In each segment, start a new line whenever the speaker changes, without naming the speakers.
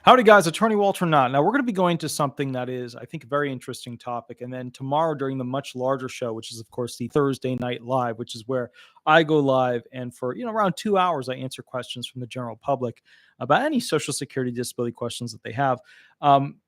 Howdy, guys. Attorney Walter Knott. Now, we're going to be going to something that is, I think, a very interesting topic. And then tomorrow, during the much larger show, which is, of course, the Thursday Night Live, which is where I go live. And for, around 2 hours, I answer questions from the general public about any Social Security disability questions that they have.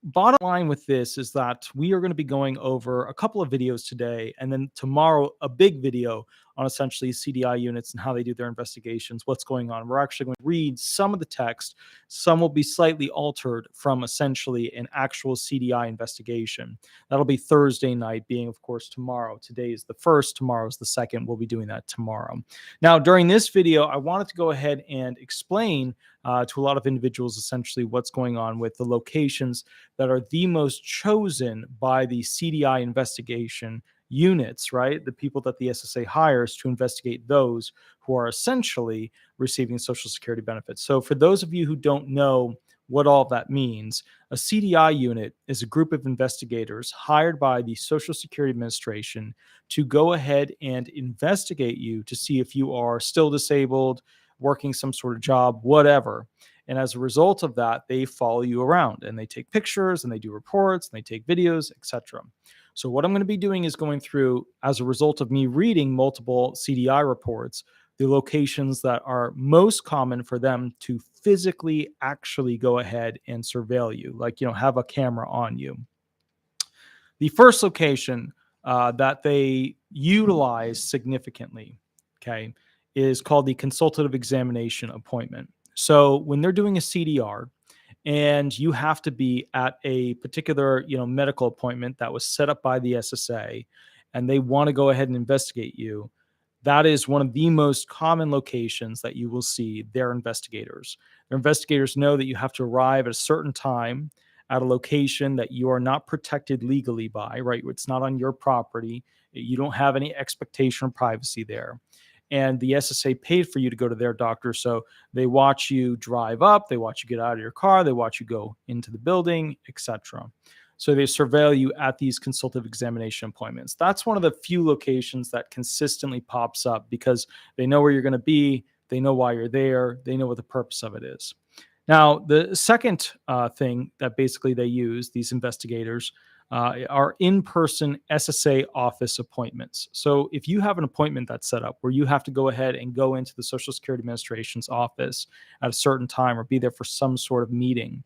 Bottom line with this is that we are going to be going over a couple of videos today. And then tomorrow, a big video on essentially CDI units and how they do their investigations, what's going on. We're actually going to read some of the text. Some will be slightly altered from essentially an actual CDI investigation. That'll be Thursday night, being, of course, tomorrow. Today is the first, tomorrow is the second. We'll be doing that tomorrow. Now, during this video, I wanted to go ahead and explain to a lot of individuals essentially what's going on with the locations that are the most chosen by the CDI investigation units, right? The people that the SSA hires to investigate those who are essentially receiving Social Security benefits. So for those of you who don't know what all that means, a CDI unit is a group of investigators hired by the Social Security Administration to go ahead and investigate you to see if you are still disabled, working some sort of job, whatever. And as a result of that, they follow you around and they take pictures and they do reports and they take videos, etc. So what I'm going to be doing is going through, as a result of me reading multiple CDI reports, the locations that are most common for them to physically actually go ahead and surveil you, like, have a camera on you. The first location that they utilize significantly, okay, is called the consultative examination appointment. So when they're doing a CDR, and you have to be at a particular, medical appointment that was set up by the SSA, and they want to go ahead and investigate you, that is one of the most common locations that you will see their investigators. Their investigators know that you have to arrive at a certain time at a location that you are not protected legally by, right? It's not on your property. You don't have any expectation of privacy there. And the SSA paid for you to go to their doctor. So they watch you drive up, they watch you get out of your car, they watch you go into the building, etc. So they surveil you at these consultative examination appointments. That's one of the few locations that consistently pops up because they know where you're going to be, they know why you're there, they know what the purpose of it is. Now, the second thing that basically they use, these investigators, are in-person SSA office appointments. So if you have an appointment that's set up where you have to go ahead and go into the Social Security Administration's office at a certain time or be there for some sort of meeting,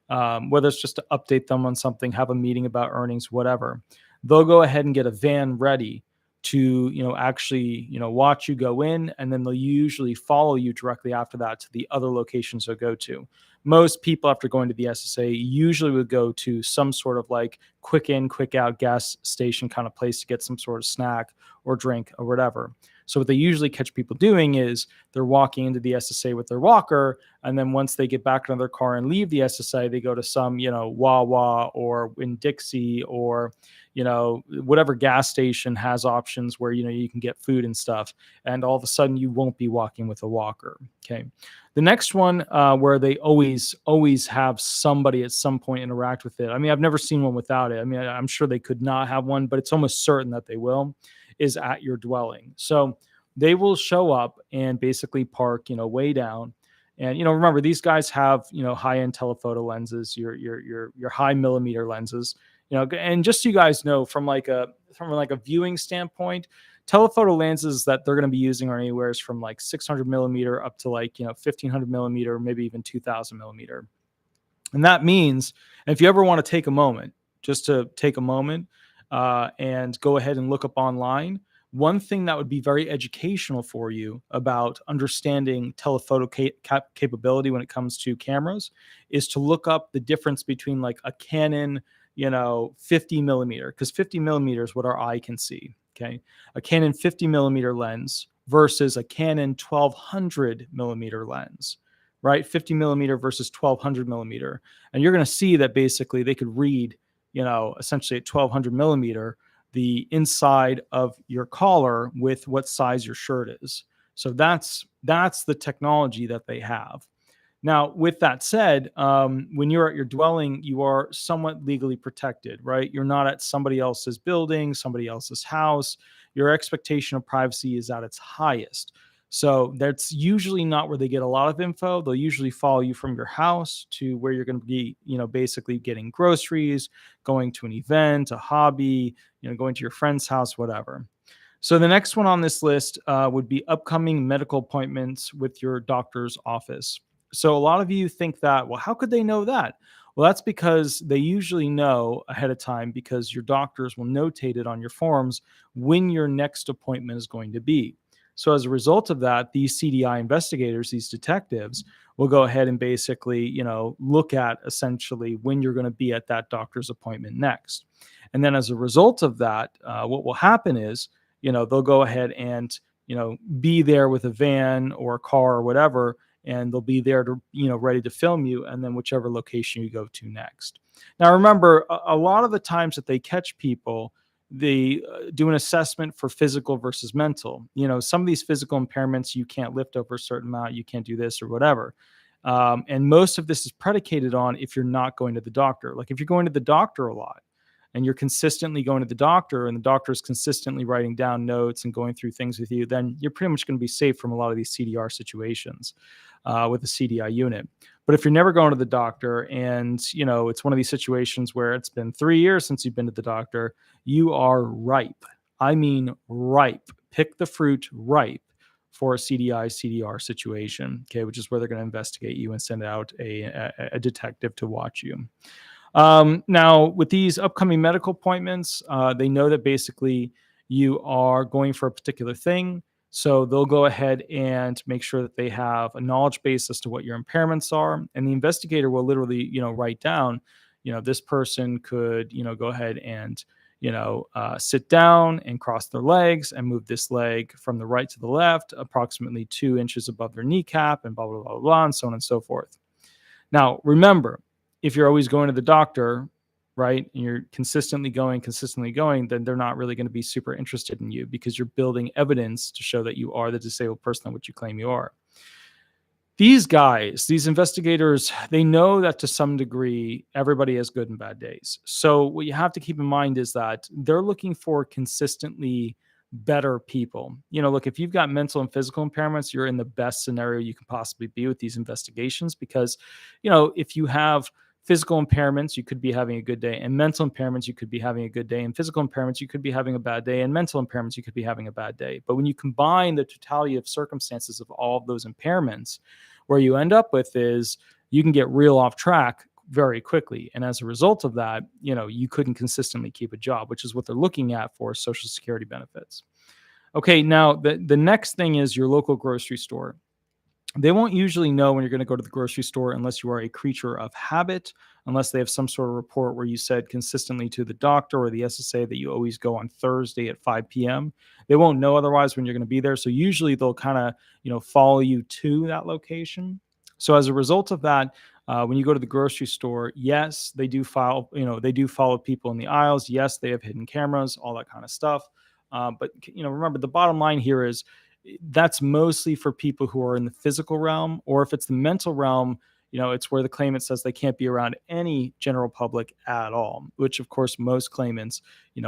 whether it's just to update them on something, have a meeting about earnings, whatever, they'll go ahead and get a van ready to, actually, watch you go in, and then they'll usually follow you directly after that to the other locations they'll go to. Most people, after going to the SSA, usually would go to some sort of like quick in, quick out gas station kind of place to get some sort of snack or drink or whatever. So what they usually catch people doing is they're walking into the SSA with their walker, and then once they get back into their car and leave the SSA, they go to some, Wawa or in Dixie or, whatever gas station has options where, you can get food and stuff. And all of a sudden you won't be walking with a walker. Okay. The next one where they always have somebody at some point interact with it. I mean, I've never seen one without it. I mean, I'm sure they could not have one, but it's almost certain that they will, is at your dwelling. So they will show up and basically park, way down. And, remember, these guys have, high-end telephoto lenses, your high millimeter lenses, and just so you guys know, from a viewing standpoint, telephoto lenses that they're going to be using are anywhere from like 600 millimeter up to 1500 millimeter, maybe even 2000 millimeter. And that means, if you ever want to take a moment, just to take a moment and go ahead and look up online, one thing that would be very educational for you about understanding telephoto capability when it comes to cameras is to look up the difference between like a Canon 50 millimeter, because 50 millimeter is what our eye can see. Okay. A Canon 50 millimeter lens versus a Canon 1200 millimeter lens, right? 50 millimeter versus 1200 millimeter. And you're going to see that basically they could read, essentially at 1200 millimeter, the inside of your collar with what size your shirt is. So that's the technology that they have. Now, with that said, when you're at your dwelling, you are somewhat legally protected, right? You're not at somebody else's building, somebody else's house. Your expectation of privacy is at its highest. So that's usually not where they get a lot of info. They'll usually follow you from your house to where you're going to be, basically getting groceries, going to an event, a hobby, going to your friend's house, whatever. So the next one on this list would be upcoming medical appointments with your doctor's office. So a lot of you think that, well, how could they know that? Well, that's because they usually know ahead of time because your doctors will notate it on your forms when your next appointment is going to be. So as a result of that, these CDI investigators, these detectives, will go ahead and basically, look at essentially when you're going to be at that doctor's appointment next. And then as a result of that, what will happen is, they'll go ahead and, be there with a van or a car or whatever, and they'll be there to, ready to film you. And then whichever location you go to next. Now, remember, a lot of the times that they catch people, they do an assessment for physical versus mental. Some of these physical impairments, you can't lift over a certain amount, you can't do this or whatever. And most of this is predicated on if you're not going to the doctor. Like if you're going to the doctor a lot, and you're consistently going to the doctor and the doctor is consistently writing down notes and going through things with you, then you're pretty much going to be safe from a lot of these CDR situations with the CDI unit. But if you're never going to the doctor and, it's one of these situations where it's been 3 years since you've been to the doctor, you are ripe. I mean, ripe. Pick the fruit ripe for a CDI, CDR situation, okay, which is where they're going to investigate you and send out a detective to watch you. Now, with these upcoming medical appointments, they know that basically you are going for a particular thing. So they'll go ahead and make sure that they have a knowledge base as to what your impairments are. And the investigator will literally, write down, this person could, go ahead and, sit down and cross their legs and move this leg from the right to the left, approximately 2 inches above their kneecap, and blah, blah, blah, blah, and so on and so forth. Now, remember, if you're always going to the doctor, right, and you're consistently going, then they're not really going to be super interested in you because you're building evidence to show that you are the disabled person which you claim you are. These guys, these investigators, they know that to some degree, everybody has good and bad days. So what you have to keep in mind is that they're looking for consistently better people. Look, if you've got mental and physical impairments, you're in the best scenario you can possibly be with these investigations because, if you have physical impairments, you could be having a good day, and mental impairments, you could be having a good day, and physical impairments, you could be having a bad day, and mental impairments, you could be having a bad day. But when you combine the totality of circumstances of all of those impairments, where you end up with is you can get real off track very quickly. And as a result of that, you couldn't consistently keep a job, which is what they're looking at for Social Security benefits. Okay, now the next thing is your local grocery store. They won't usually know when you're going to go to the grocery store unless you are a creature of habit, unless they have some sort of report where you said consistently to the doctor or the SSA that you always go on Thursday at 5 p.m. They won't know otherwise when you're going to be there. So usually they'll kind of, follow you to that location. So as a result of that, when you go to the grocery store, yes, they do follow people in the aisles. Yes, they have hidden cameras, all that kind of stuff. But remember, the bottom line here is that's mostly for people who are in the physical realm, or if it's the mental realm, it's where the claimant says they can't be around any general public at all, which of course most claimants,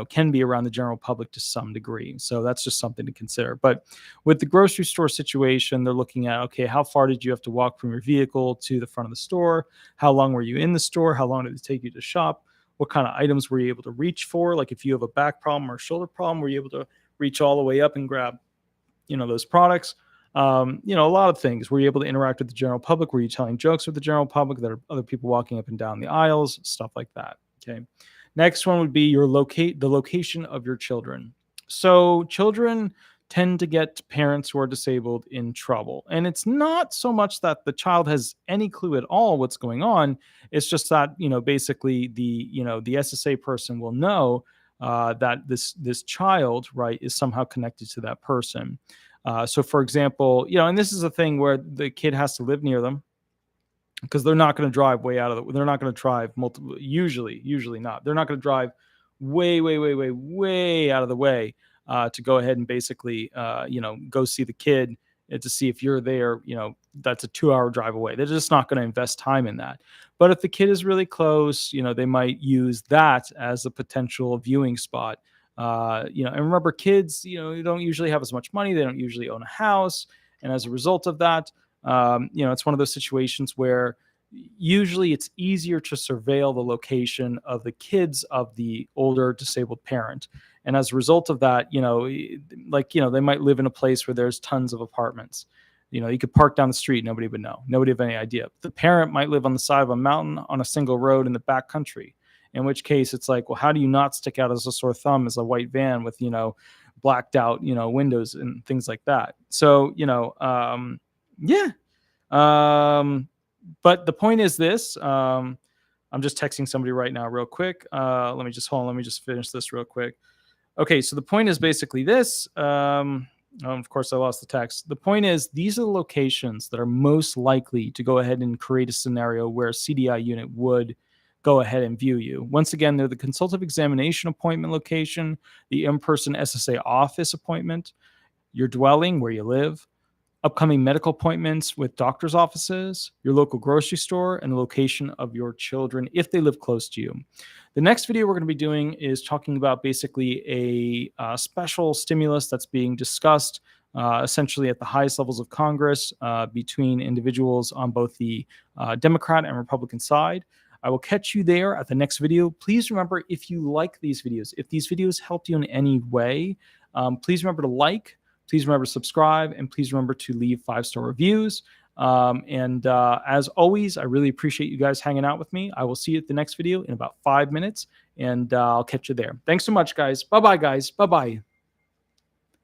can be around the general public to some degree. So that's just something to consider. But with the grocery store situation, they're looking at, okay, how far did you have to walk from your vehicle to the front of the store? How long were you in the store? How long did it take you to shop? What kind of items were you able to reach for? Like if you have a back problem or a shoulder problem, were you able to reach all the way up and grab those products? A lot of things. Were you able to interact with the general public? Were you telling jokes with the general public? There are other people walking up and down the aisles, stuff like that. Okay. Next one would be the location of your children. So children tend to get parents who are disabled in trouble. And it's not so much that the child has any clue at all what's going on. It's just that, basically the SSA person will know that this child, right, is somehow connected to that person. So, for example, and this is a thing where the kid has to live near them because they're not going to drive way out of they're not going to drive multiple, usually not. They're not going to drive way out of the way to go ahead and basically, go see the kid and to see if you're there. That's a 2-hour drive away. They're just not going to invest time in that. But if the kid is really close, they might use that as a potential viewing spot. And remember, kids, you don't usually have as much money. They don't usually own a house. And as a result of that, it's one of those situations where usually it's easier to surveil the location of the kids of the older disabled parent. And as a result of that, they might live in a place where there's tons of apartments. You could park down the street, nobody would know. Nobody would have any idea. The parent might live on the side of a mountain on a single road in the back country, in which case it's like, well, how do you not stick out as a sore thumb as a white van with, blacked out, windows and things like that. So, yeah. But the point is this. I'm just texting somebody right now, real quick. Let me just hold on. Let me just finish this real quick. Okay, so the point is basically this. Of course, I lost the text. The point is, these are the locations that are most likely to go ahead and create a scenario where a CDI unit would go ahead and view you. Once again, they're the consultative examination appointment location, the in-person SSA office appointment, your dwelling where you live, upcoming medical appointments with doctor's offices, your local grocery store, and the location of your children if they live close to you. The next video we're going to be doing is talking about basically a special stimulus that's being discussed essentially at the highest levels of Congress between individuals on both the Democrat and Republican side. I will catch you there at the next video. Please remember, if you like these videos, if these videos helped you in any way, please remember to like, please remember to subscribe, and please remember to leave 5-star reviews. As always, I really appreciate you guys hanging out with me. I will see you at the next video in about 5 minutes, and I'll catch you there. Thanks so much, guys. Bye-bye, guys. Bye-bye.